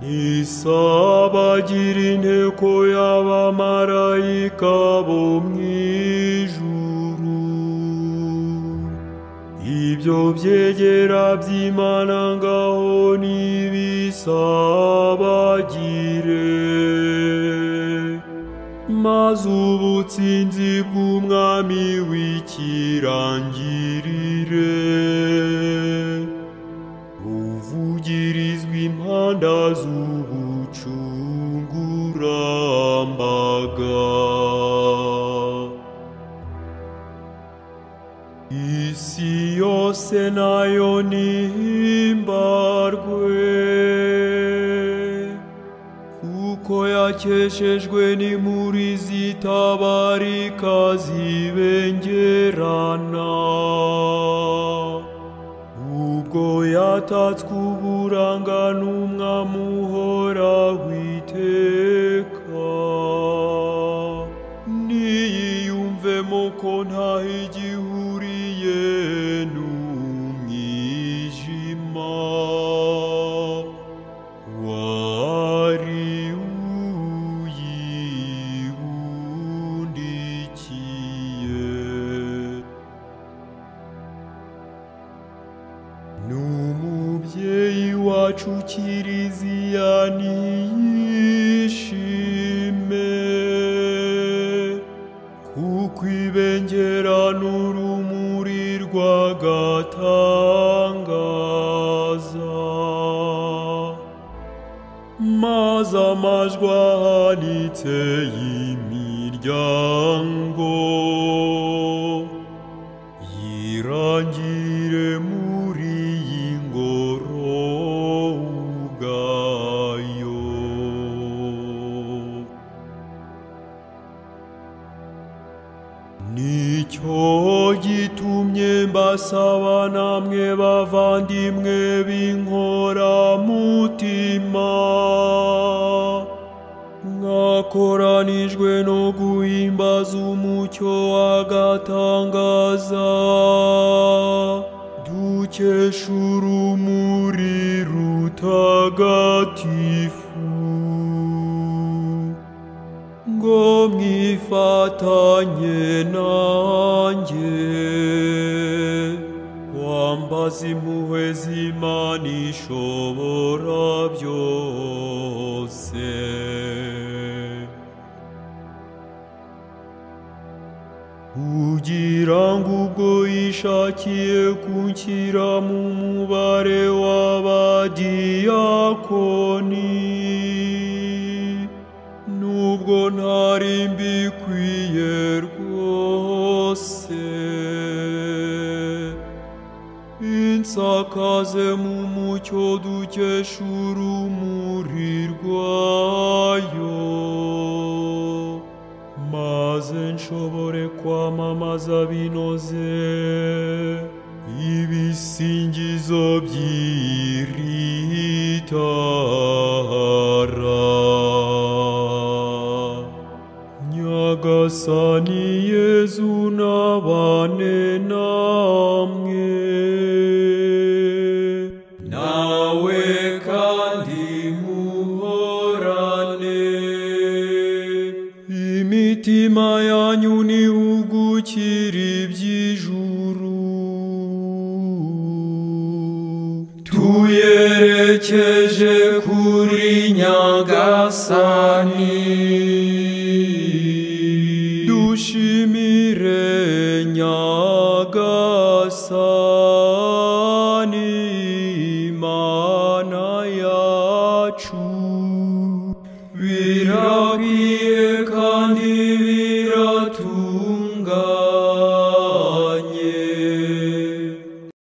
isabagira inteko y'abamarayika bo mw'ijuru. Ibyo byegera by'Imana ngaho nibisabagire, maze ubutsinzi bw'Umwami w'ikirangirire buvugirizwa impanda z'ubucangurambaga. Isi yose nayo nihimbarwe, kuko yakeshejwe n'imuri zitabarika zibengerana. Ubwo yatatswe uburanga n'Umwami uhoraho iteka, niyiyumvemo ko ntaho igihuriye n'umwijima wari uyibundikiye. N'umubyeyi wacu Kiliziya niyishime, kuko ibengera n'urumuri rw'agatangaza, maze amajwi ahanitse y'imiryango yirangire muri iyi ngoro ubwayo. Nicyo gitumye mbasaba namwe bavandimwe b'inkoramutima, mwakoranijwe no guhimbaza umucyo w'agatangaza dukesha urumuri rutagatifu, ngo mwifatanye nanjye kwambaza impuhwe z'Imana ishobora byose. Kugira ngo ubwo yishakiye kunshyira mu mubare w'abadiyakoni, nubwo ntari mbikwiye rwose, insakaze mu mucyo dukesha urumuri rwayo, maze nshobore kwamamaza binoze ibisingizo by'iri tara. Nyagasani Yezu nabane namwe, nawe kandi muhorane. Imitima yanyu nihugukire iby'ijuru, tuyerekeje kuri Nyagasani. Dushimire Nyagasani Imana yacu.